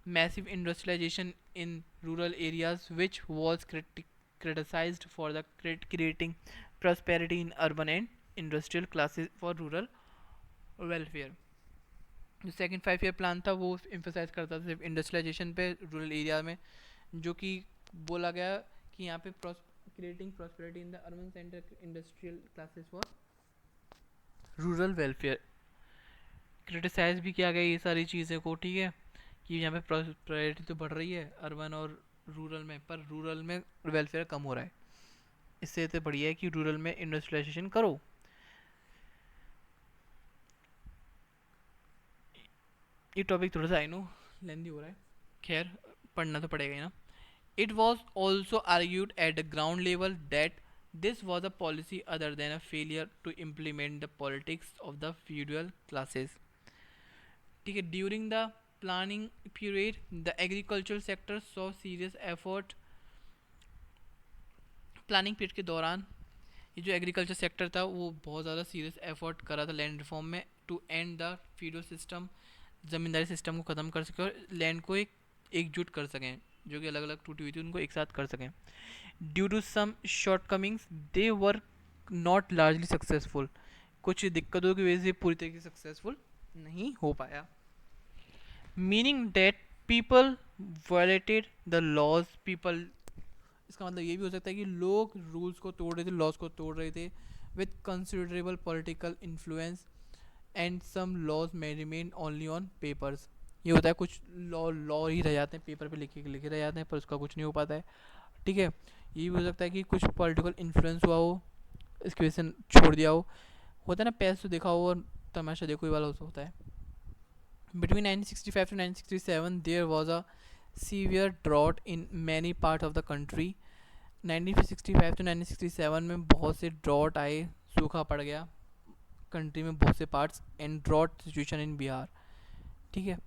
massive industrialization in rural areas, which was criticized for the creating prosperity in urban and industrial classes for rural welfare। जो सेकेंड 5 year प्लान था वो emphasize करता था सिर्फ industrialisation पे rural area में, जो कि बोला गया कि यहाँ पे creating prosperity in the urban centre industrial classes for rural welfare. Criticise भी किया गया ये सारी चीज़ें को, ठीक है, कि यहाँ पे प्रॉस्पेरिटी तो बढ़ रही है अर्बन और रूरल में, पर रूरल में वेलफेयर कम हो रहा है, इससे तो बढ़िया है कि रूरल में इंडस्ट्रियलाइजेशन करो। ये टॉपिक थोड़ा सा आई नो लेंदी हो रहा है, खैर पढ़ना तो पड़ेगा ही ना। It was also argued at the ground level that this was a policy other than a failure to implement the politics of the feudal classes, ठीक है। During the planning period, the agricultural sector saw serious effort। Planning period के दौरान ये जो agriculture sector था वो बहुत ज़्यादा सीरियस एफर्ट कर रहा था लैंड रिफॉर्म में, to end the feudal system, zamindari system को ख़त्म कर सके और लैंड को एकजुट कर सकें, जो कि अलग अलग टूटी हुई थी उनको एक साथ कर सकें। Due to some shortcomings they were not largely successful, कुछ दिक्कतों की वजह से पूरी तरीके से सक्सेसफुल नहीं हो पाया। Meaning that people violated the laws, people, इसका मतलब ये भी हो सकता है कि लोग रूल्स को तोड़ रहे थे, लॉज को तोड़ रहे थे, with considerable political influence, and some laws may remain only on papers. ये होता है कुछ लॉ लॉ ही रह जाते हैं, पेपर पे लिखे रह जाते हैं, पर उसका कुछ नहीं हो पाता है, ठीक है। ये भी हो सकता है कि कुछ पॉलिटिकल इन्फ्लुएंस हुआ हो, इसकी वजह से छोड़ दिया हो, होता है ना, पैसे तो देखा हो और तमाशा देखो ही वाला होता है। Between 1965 to 1967 there was a severe drought in many part of the country. 1965 to 1967 में बहुत से ड्रॉट आए, सूखा पड़ गया कंट्री में बहुत से parts, and drought situation in Bihar, ठीक है।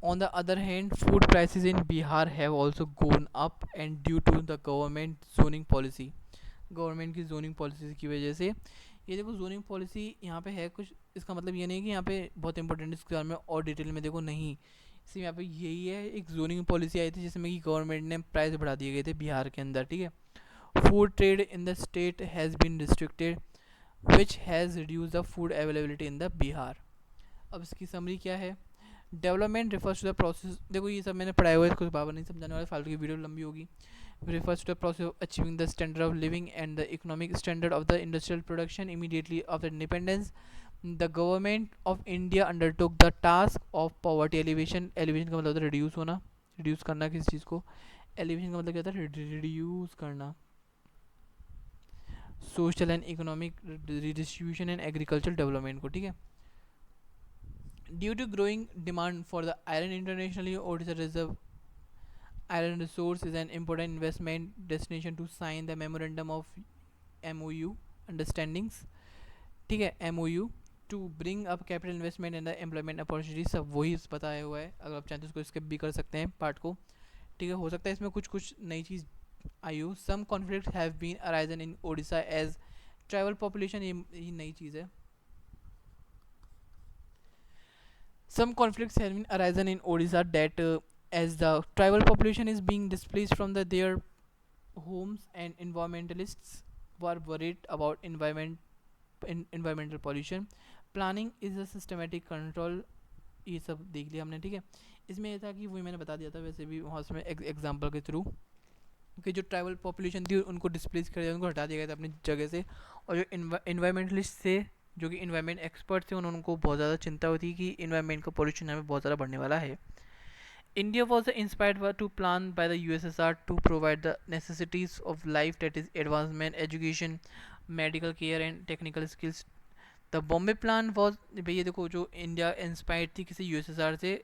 On the other hand, food prices in Bihar have also gone up, and due to the government zoning policy, government की जोनिंग पॉलिसी की वजह से, ये देखो जोनिंग पॉलिसी यहाँ पे है कुछ, इसका मतलब ये नहीं कि यहाँ पे बहुत इंपॉर्टेंट इसके बारे में और डिटेल में देखो, नहीं, सिर्फ यहाँ पे यही है, एक जोनिंग पॉलिसी आई थी जिसमें कि गवर्नमेंट ने प्राइस बढ़ा दिए गए थे बिहार के अंदर, ठीक है। Food trade in the state has been restricted which has reduce the food availability in the Bihar. अब इसकी समरी क्या है, development refers to the process, देखो ये सब मैंने पढ़ाया हुआ है, कुछ बाबा नहीं समझाने वाले, फालतू की वीडियो लंबी होगी। refers to the process of achieving the standard of living and the economic standard of the industrial production immediately after independence. The government of India undertook the task of poverty alleviation। alleviation का मतलब होता है reduce होना, reduce करना किसी चीज़ को, alleviation का मतलब क्या होता है, reduce करना, social and economic redistribution and agricultural development को, ठीक है। Due to growing demand for the iron internationally, Odisha Reserve iron resource is an important investment destination to sign the memorandum of MOU understandings, ठीक है, MOU to bring up capital investment and the employment opportunity, सब वही बताया हुआ है। अगर आप चाहते हो उसको स्किप भी कर सकते हैं पार्ट को, ठीक है। हो सकता है इसमें कुछ कुछ नई चीज़ आई हो। Some conflict have been arisen in Odisha as tribal population, ये नई चीज़ है। Some conflicts have been arisen in Odisha that as the tribal population is being displaced from their homes, and environmentalists were worried about environmental pollution. Planning is a systematic control, ये सब देख लिया हमने, ठीक है। इसमें ये था कि वही मैंने बता दिया था वैसे भी वहाँ से एग्जाम्पल के थ्रू, कि जो ट्राइबल पॉपुलेशन थी उनको डिस्प्लेस कर दिया, उनको हटा दिया गया था अपनी जगह से। और जो इन्वायरमेंटलिस्ट थे, जो कि इन्वायरमेंट एक्सपर्ट थे, उनको बहुत ज़्यादा चिंता होती कि इन्वायरमेंट का पोल्यूशन हमें बहुत ज़्यादा बढ़ने वाला है। India was inspired to plan by the USSR to provide the necessities of life, that is advancement, education, medical care and technical skills. The Bombay plan was, भाई ये देखो, जो इंडिया इंस्पायर्ड थी किसी यूएसएसआर से,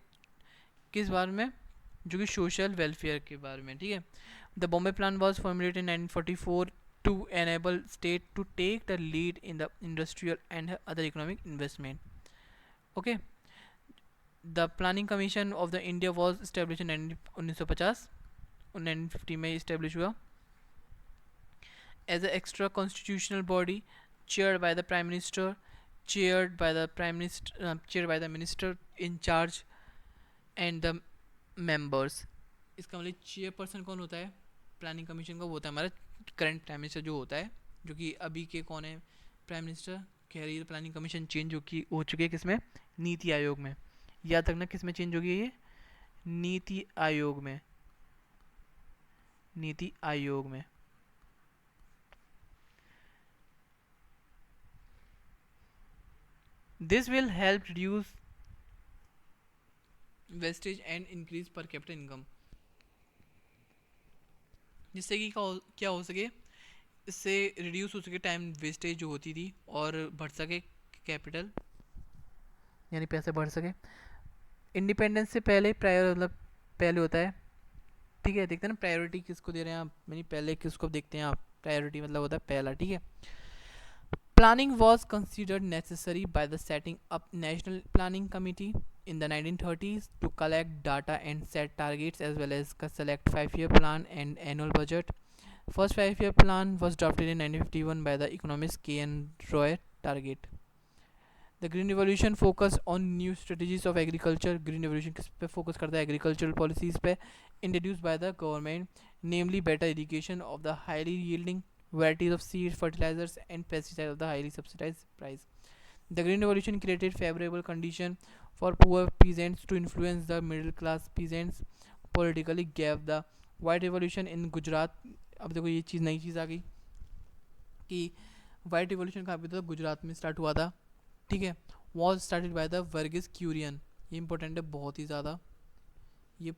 किस बारे में, जो कि सोशल वेलफेयर के बारे में, ठीक है। The Bombay plan was formulated in 1944 to enable state to take the lead in the industrial and other economic investment. Okay, the planning commission of the India was established in 1950 और 1950 में establish हुआ as an extra constitutional body chaired by the prime minister, chaired by the minister in charge and the members. इसका मतलब chairperson कौन होता है planning commission का? वो होता है हमारा करंट प्राइम मिनिस्टर जो होता है, जो कि अभी के कौन है प्राइम मिनिस्टर। कह रही है प्लानिंग कमीशन चेंज हो चुकी है किसमें? नीति आयोग में। याद रखना किसमें चेंज हो गई है ये? नीति आयोग में, नीति आयोग में। This will help reduce wastage and increase पर कैपिटल इनकम, जिससे कि क्या हो सके, इससे रिड्यूस हो सके टाइम वेस्टेज जो होती थी, और बढ़ सके कैपिटल, यानी पैसे बढ़ सके। इंडिपेंडेंस से पहले मतलब पहले होता है, ठीक है। देखते हैं ना प्रायोरिटी किसको दे रहे हैं आप, यानी पहले किसको देखते हैं आप, प्रायोरिटी मतलब होता है पहला, ठीक है। Planning was considered necessary by the setting up national planning committee in the 1930s to collect data and set targets as well as select 5-year plan and annual budget. First 5-year plan was drafted in 1951 by the economist K.N. Roy. Target. The Green Revolution focused on new strategies of agriculture. Green Revolution किस पे focus करता है? Agricultural policies पे, introduced by the government, namely better irrigation of the highly yielding varieties of seeds, fertilizers and pesticides of the highly subsidized price. The Green Revolution created favorable condition for poor peasants to influence the middle class peasants politically. Gave the White Revolution in Gujarat. अब देखो ये चीज़ नई चीज़ आ गई कि white revolution कहाँ पे था? गुजरात में स्टार्ट हुआ था, ठीक है। Was started by the Verghese Kurien, ये इंपॉर्टेंट है बहुत ही ज़्यादा, ये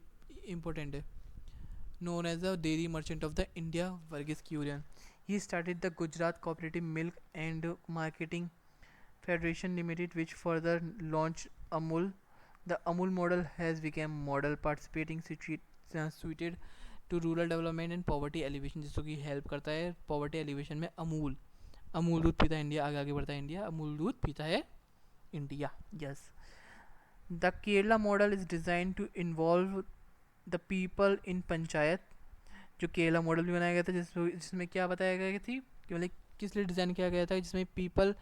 इंपॉर्टेंट है। known as the dairy merchant of the India, Verghese Kurian. He started the Gujarat Cooperative Milk and Marketing Federation Limited, which further launched Amul. The Amul model has become model participating suited to rural development and poverty alleviation, जिसको कि help करता है poverty alleviation में। अमूल, अमूल दूध पीता है India, आगे आगे बढ़ता है इंडिया, अमूल दूध पीता है India, yes. The Kerala model is design to involve the people in panchayat. जो केरला मॉडल भी बनाया गया था जिसमें क्या बताया गया थी कि मतलब किस लिए डिज़ाइन किया गया था, जिसमें पीपल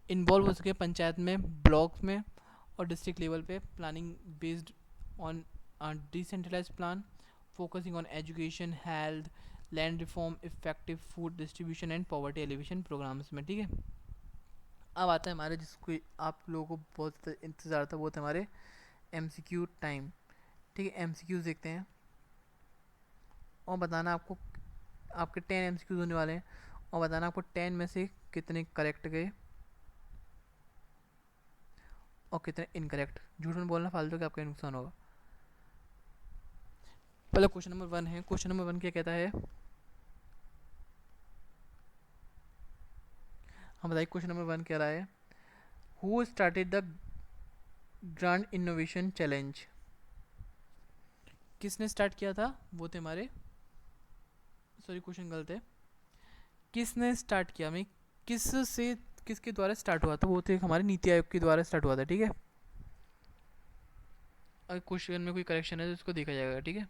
इन्वॉल्व हो सके पंचायत में, ब्लॉक्स में और डिस्ट्रिक्ट लेवल पे। Planning based on decentralise plan focusing on education, health, land reform, effective food distribution and poverty elevation programmes में, ठीक है। अब आता है हमारे जिसको आप लोगों को बहुत इंतज़ार था, वो था हमारे MCQ टाइम, ठीक है। MCQs देखते हैं और बताना आपको, आपके 10 MCQs होने वाले हैं, और बताना आपको 10 में से कितने करेक्ट गए और कितने इनकरेक्ट। झूठ में बोलना फालतू कि आपका नुकसान होगा। पहले क्वेश्चन नंबर 1 है। क्वेश्चन नंबर 1 क्या कहता है, हम बताइए क्वेश्चन नंबर 1 कह रहा है, who started the grand innovation challenge? किसने स्टार्ट किया था? वो थे हमारे, सॉरी क्वेश्चन गलत है, किसने स्टार्ट किया, मैं किस से किसके द्वारा स्टार्ट हुआ था, वो थे हमारे नीति आयोग के द्वारा स्टार्ट हुआ था, ठीक है। अगर क्वेश्चन में कोई करेक्शन है तो उसको देखा जाएगा, ठीक है,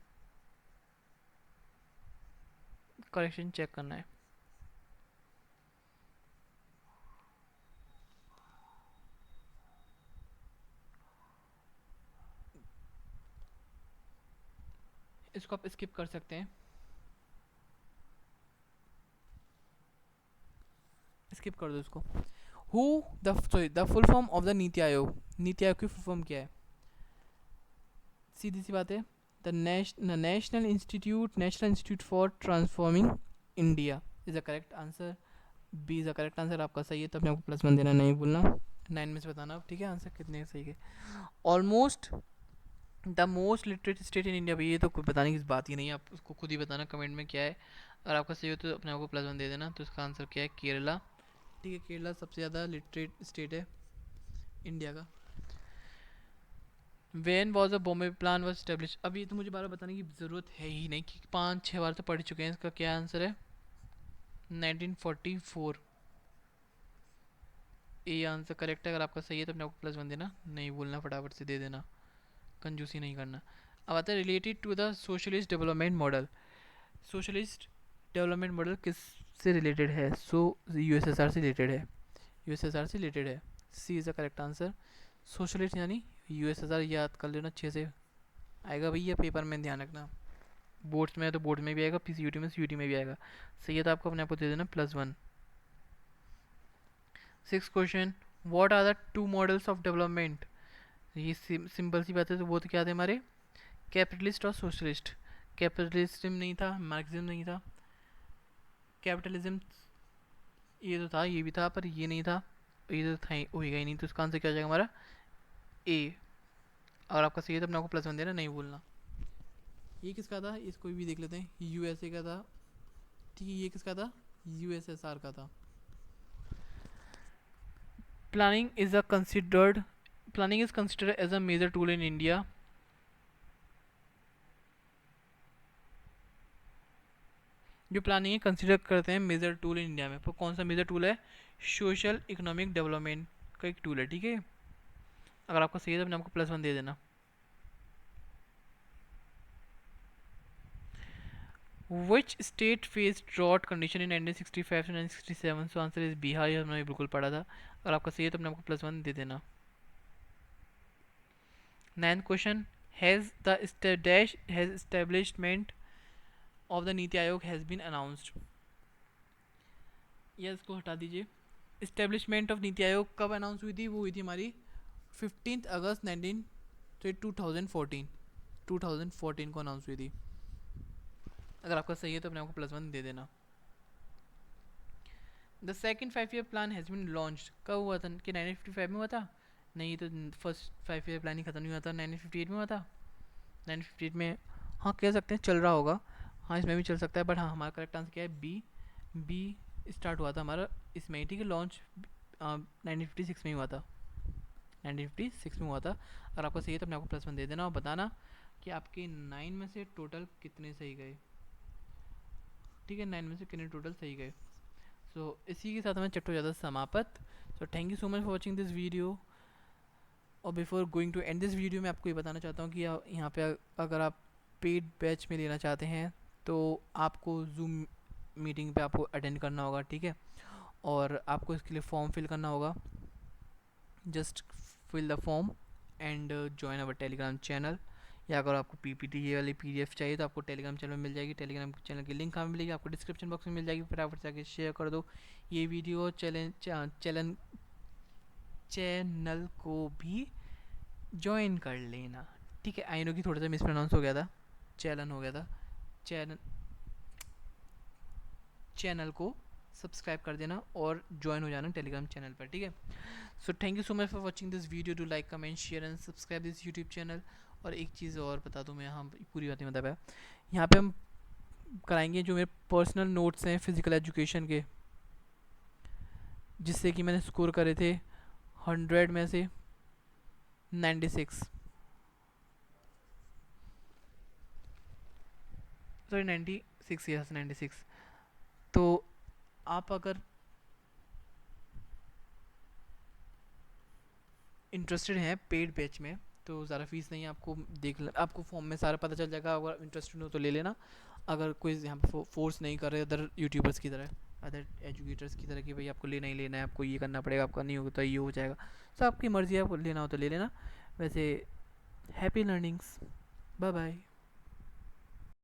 करेक्शन चेक करना है। इसको आप स्किप कर सकते हैं, स्किप कर दो इसको। Who the full form of the NITI Aayog, NITI Aayog की फुल फॉर्म क्या है? सीधी सी बात है, the national institute for transforming India is the correct answer. B is the correct answer, आपका सही है तो अपने आपको +1 देना नहीं भूलना। 9 में से बताना आप, ठीक है, आंसर कितने सही है। Almost the most literate state in India, भाई ये तो कोई बताने की बात ही नहीं है, आप उसको खुद ही बताना कमेंट में क्या है। अगर आपका सही हो तो अपने आपको +1 दे देना। तो इसका आंसर क्या है? केरला, ठीक है, केरला सबसे ज़्यादा लिटरेट स्टेट है इंडिया का। When was a Bombay plan was establish, अब ये तो मुझे बार बताने की ज़रूरत है ही नहीं कि 5-6 बार तो पढ़ चुके हैं। इसका क्या आंसर है? 1944, ये आंसर करेक्ट है। अगर आपका सही है तो अपने आपको +1 देना नहीं भूलना, फटाफट से दे देना, कंजूसी नहीं करना। अब आता है related to the socialist development model. Socialist development model किस से रिलेटेड है? यूएसएसआर से रिलेटेड है, यूएसएसआर से रिलेटेड है। C is the correct answer. Socialist यानी यूएसएसआर, याद कर लेना अच्छे से, आएगा भैया पेपर में, ध्यान रखना। बोर्ड्स में है तो बोर्ड में भी आएगा, पीसीयूटी में सीयूटी में भी आएगा। सही है तो आपको अपने आप को दे देना +1। 6 question, what are the 2 models of development? ये सिंपल सी बात है, तो वो तो क्या थे हमारे? कैपिटलिस्ट और सोशलिस्ट। कैपिटलिज्म नहीं था, मार्क्सिज्म नहीं था, कैपिटलिज्म ये तो था, ये भी था, पर ये नहीं था, ये तो था ही, होएगा ही नहीं। तो इसका आंसर क्या हो जाएगा हमारा? ए। और आपका सही है तो अपने आपको +1 देना नहीं भूलना। ये किसका था? इसको भी देख लेते हैं, यूएसए का था, ठीक है। ये किसका था? यूएसएसआर का था। Planning is considered as a major tool in India. जो प्लानिंग कंसिडर करते हैं मेजर टूल इन इंडिया में, तो कौन सा मेजर टूल है? सोशल इकोनॉमिक डेवलपमेंट का एक टूल है, ठीक है। अगर आपको सही है तो अपने आपको +1 दे देना। Which state face drought condition in 1965 से 1967? सो आंसर इज बिहार, ये हमने बिल्कुल पढ़ा था। अगर आपका सही है तो अपने आपको +1 दे देना। 9th question, has the establishment of the NITI Aayog has been announced? यह इसको हटा दीजिए। इस्टेब्लिशमेंट ऑफ नीति आयोग कब अनाउंस हुई थी? वो हुई थी हमारी 15 अगस्त 2014 को अनाउंस हुई थी। अगर आपका सही है तो अपने आपको +1 दे देना। The second 5 year plan has been launched, कब हुआ था? कि 1955 में हुआ था? नहीं, तो फर्स्ट 5 ईयर प्लान ही खत्म नहीं हुआ था, 1958 में हुआ था। 1958 में, हाँ कह सकते हैं चल रहा होगा, हाँ इसमें भी चल सकता है, बट हाँ हमारा करेक्ट आंसर क्या है? बी। बी स्टार्ट हुआ था हमारा इसमें, ठीक है, लॉन्च 1956 में ही हुआ था, 1956 में हुआ था। अगर आपको सही है तो अपने आपको +1 दे देना और बताना कि आपके 9 में से टोटल कितने सही गए, ठीक है, 9 में से कितने टोटल सही गए। सो इसी के साथ हमें चैप्टर हो जाता है समाप्त। So thank you so much for watching this video. और before going to end this video मैं आपको ये बताना चाहता हूँ कि यहाँ पे अगर आप पेड बैच में लेना चाहते हैं तो आपको जूम मीटिंग पे आपको अटेंड करना होगा, ठीक है, और आपको इसके लिए फॉर्म फिल करना होगा। Just fill the form and join our Telegram channel, या अगर आपको पीपीटी ये वाली पीडीएफ चाहिए तो आपको टेलीग्राम चैनल में मिल जाएगी। टेलीग्राम चैनल की लिंक हमें मिलेगी, आपको डिस्क्रिप्शन बॉक्स में मिल जाएगी, फटाफट से आके शेयर कर दो ये वीडियो। चैनल को भी ज्वाइन कर लेना, ठीक है। आई नो कि थोड़ा सा मिसप्रोनाउंस हो गया था, चैनल हो गया था, चैनल चैनल को सब्सक्राइब कर देना और ज्वाइन हो जाना टेलीग्राम चैनल पर, ठीक है। सो thank you so much for watching this video. Do like, comment, share and subscribe this YouTube channel. और एक चीज़ और बता दूँ मैं, यहाँ पूरी बातें बता पाया, यहाँ पे हम कराएंगे जो मेरे पर्सनल नोट्स हैं फिज़िकल एजुकेशन के, जिससे कि मैंने स्कोर करे थे 100 में से 96, सॉरी 96, यस 96। तो आप अगर इंटरेस्टेड हैं पेड बैच में तो ज़्यादा फीस नहीं है, आपको आपको फॉर्म में सारा पता चल जाएगा, अगर इंटरेस्टेड हो तो ले लेना। अगर कोई यहाँ पे फोर्स नहीं कर रहे अदर यूट्यूबर्स की तरह, अदर एजुकेटर्स की तरह कि भाई आपको लेना ही लेना है, आपको ये करना पड़ेगा, आपका नहीं होगा तो ये हो जाएगा, तो आपकी मर्ज़ी है, आपको लेना हो तो ले लेना। वैसे हैप्पी लर्निंग्स, बाय बाय।